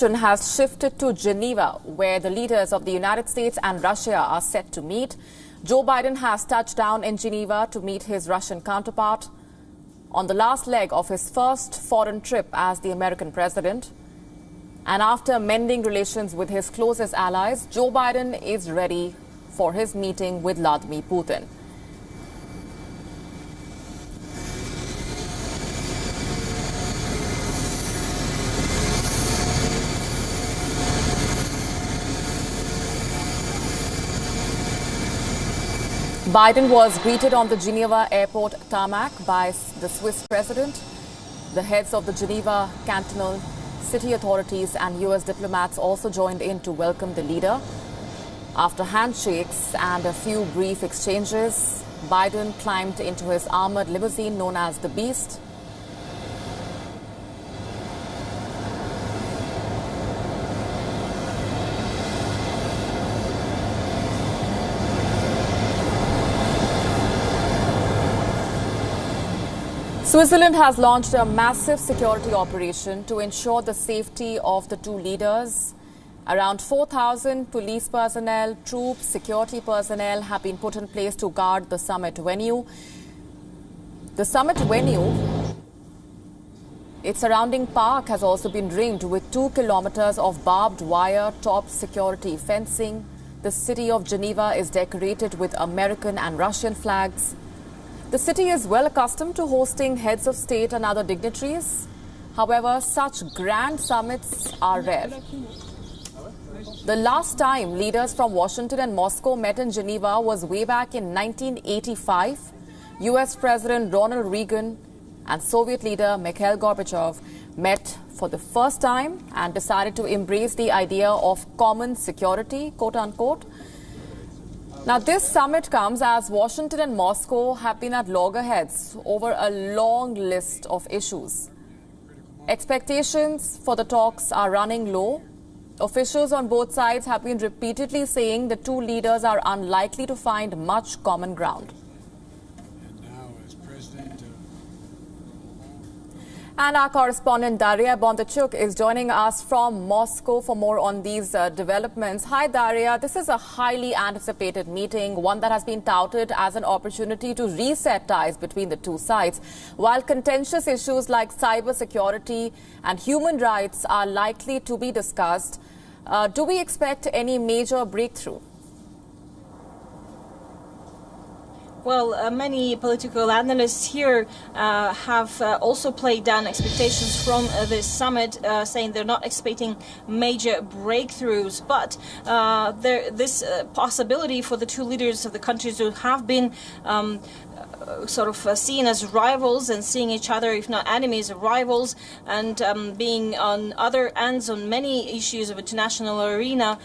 Has shifted to Geneva, where the leaders of the United States and Russia are set to meet. Joe Biden has touched down in Geneva to meet his Russian counterpart on the last leg of his first foreign trip as the American president. And after mending relations with his closest allies, Joe Biden is ready for his meeting with Vladimir Putin. Biden was greeted on the Geneva airport tarmac by the Swiss president. The heads of the Geneva cantonal city authorities and U.S. diplomats also joined in to welcome the leader. After handshakes and a few brief exchanges, Biden climbed into his armored limousine known as the Beast. Switzerland has launched a massive security operation to ensure the safety of the two leaders. Around 4,000 police personnel, troops, security personnel have been put in place to guard the summit venue. The summit venue, its surrounding park, has also been ringed with 2 kilometers of barbed wire top security fencing. The city of Geneva is decorated with American and Russian flags. The city is well accustomed to hosting heads of state and other dignitaries. However, such grand summits are rare. The last time leaders from Washington and Moscow met in Geneva was way back in 1985. US President Ronald Reagan and Soviet leader Mikhail Gorbachev met for the first time and decided to embrace the idea of common security, quote unquote. Now, this summit comes as Washington and Moscow have been at loggerheads over a long list of issues. Expectations for the talks are running low. Officials on both sides have been repeatedly saying the two leaders are unlikely to find much common ground. And our correspondent Daria Bondachuk is joining us from Moscow for more on these developments. Hi, Daria. This is a highly anticipated meeting, one that has been touted as an opportunity to reset ties between the two sides. While contentious issues like cybersecurity and human rights are likely to be discussed, do we expect any major breakthrough? Well, many political analysts here have also played down expectations from this summit, saying they're not expecting major breakthroughs. But this possibility for the two leaders of the countries who have been seen as rivals and seeing each other, if not enemies, rivals, and being on other ends on many issues of international arena,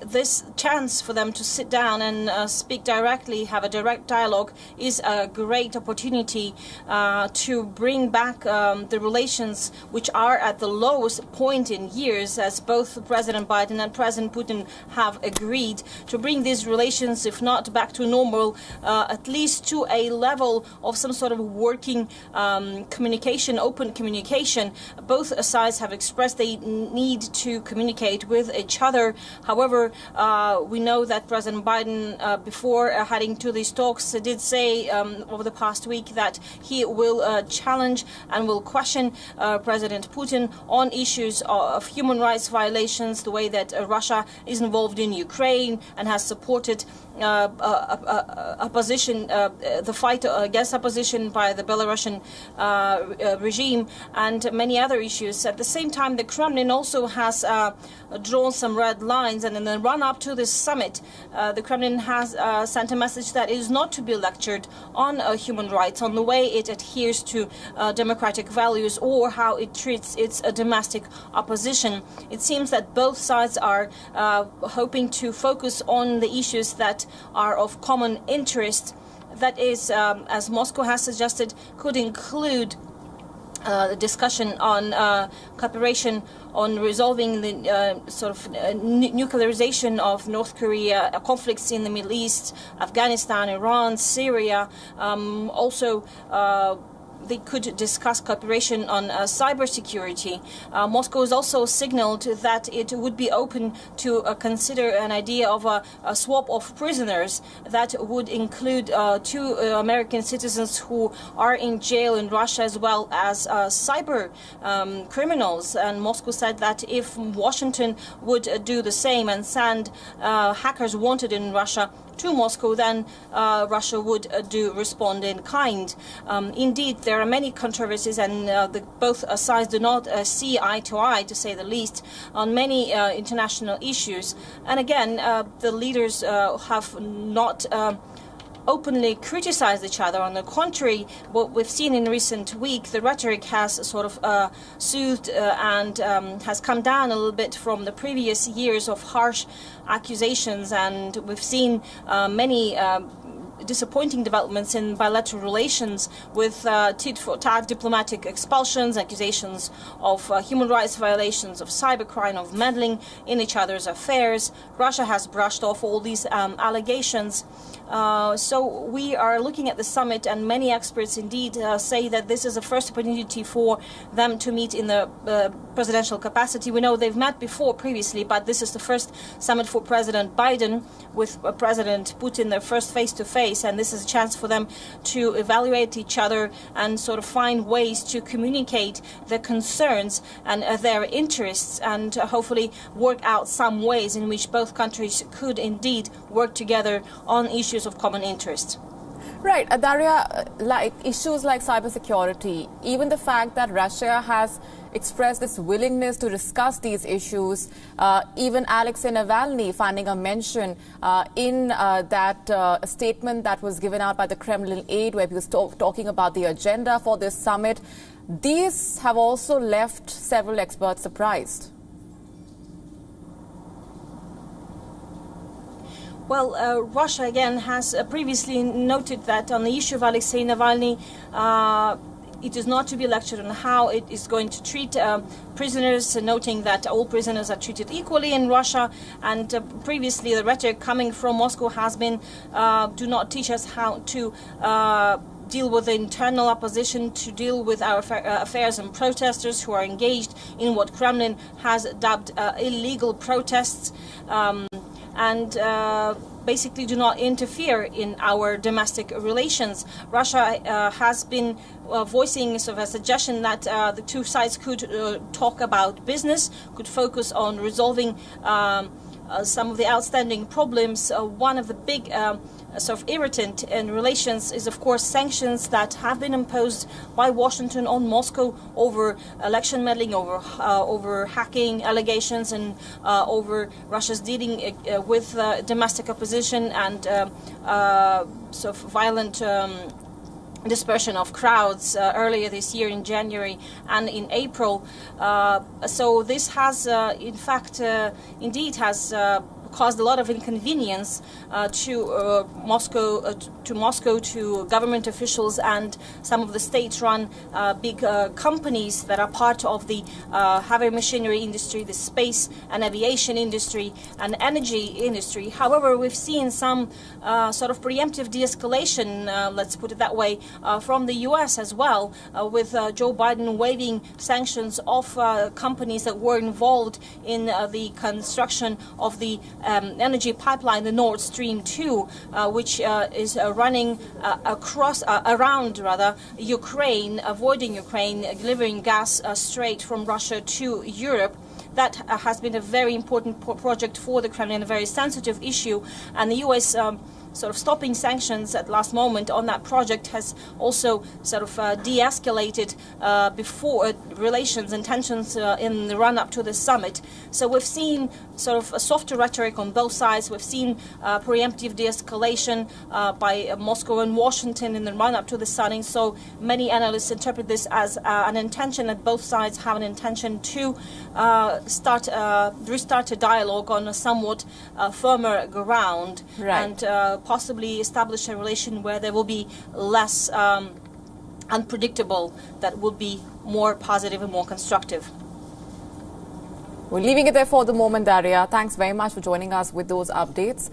this chance for them to sit down and speak directly, have a direct dialogue, is a great opportunity to bring back the relations which are at the lowest point in years, as both President Biden and President Putin have agreed to bring these relations, if not back to normal, at least to a level of some sort of working communication, open communication. Both sides have expressed they need to communicate with each other. However, we know that President Biden, before heading to these talks, did say over the past week that he will challenge and will question President Putin on issues of human rights violations, the way that Russia is involved in Ukraine and has supported opposition, the fight against opposition by the Belarusian regime, and many other issues. At the same time, the Kremlin also has drawn some red lines, and in the run-up to this summit, the Kremlin has sent a message that is not to be lectured on human rights, on the way it adheres to democratic values, or how it treats its domestic opposition. It seems that both sides are hoping to focus on the issues that are of common interest. That is, as Moscow has suggested, could include the discussion on cooperation on resolving the nuclearization of North Korea, conflicts in the Middle East, Afghanistan, Iran, Syria, also they could discuss cooperation on cybersecurity. Moscow has also signaled that it would be open to consider an idea of a swap of prisoners that would include 2 American citizens who are in jail in Russia, as well as cyber criminals. And Moscow said that if Washington would do the same and send hackers wanted in Russia to Moscow, then Russia would respond in kind. Indeed, there are many controversies, and both sides do not see eye to eye, to say the least, on many international issues. And again, the leaders have not openly criticized each other. On the contrary, what we've seen in recent week, the rhetoric has sort of soothed and has come down a little bit from the previous years of harsh accusations, and we've seen many disappointing developments in bilateral relations with tit-for-tat diplomatic expulsions, accusations of human rights violations, of cybercrime, of meddling in each other's affairs. Russia has brushed off all these allegations. So we are looking at the summit, and many experts indeed say that this is the first opportunity for them to meet in the presidential capacity. We know they've met before previously, but this is the first summit for President Biden with President Putin, their first face-to-face, and this is a chance for them to evaluate each other and sort of find ways to communicate their concerns and their interests, and hopefully work out some ways in which both countries could indeed work together on issues of common interest. Right, Daria, like issues like cybersecurity, even the fact that Russia has expressed this willingness to discuss these issues, even Alexei Navalny finding a mention in that statement that was given out by the Kremlin aide, where he was talking about the agenda for this summit. These have also left several experts surprised. Well, Russia again has previously noted that on the issue of Alexei Navalny, it is not to be lectured on how it is going to treat prisoners, noting that all prisoners are treated equally in Russia. And previously, the rhetoric coming from Moscow has been, do not teach us how to deal with the internal opposition, to deal with our affairs and protesters who are engaged in what Kremlin has dubbed illegal protests. And basically do not interfere in our domestic relations. Russia has been voicing sort of a suggestion that the two sides could talk about business, could focus on resolving some of the outstanding problems. One of the big sort of irritant in relations is, of course, sanctions that have been imposed by Washington on Moscow over election meddling, over hacking allegations, and over Russia's dealing with domestic opposition and sort of violent dispersion of crowds earlier this year in January and in April. So this has, in fact, indeed has caused a lot of inconvenience to Moscow, to government officials and some of the state-run big companies that are part of the heavy machinery industry, the space and aviation industry and energy industry. However, we've seen some sort of preemptive de-escalation, let's put it that way, from the US as well, with Joe Biden waiving sanctions of companies that were involved in the construction of the energy pipeline, the Nord Stream 2, which is running around Ukraine, avoiding Ukraine, delivering gas straight from Russia to Europe. That has been a very important project for the Kremlin, a very sensitive issue, and the US sort of stopping sanctions at last moment on that project has also sort of de-escalated before relations and tensions in the run-up to the summit. So we've seen sort of a softer rhetoric on both sides. We've seen preemptive de-escalation by Moscow and Washington in the run-up to the summit. So many analysts interpret this as an intention that both sides have an intention to restart a dialogue on a somewhat firmer ground. Right. And possibly establish a relation where there will be less unpredictable, that will be more positive and more constructive. We're leaving it there for the moment, Daria. Thanks very much for joining us with those updates.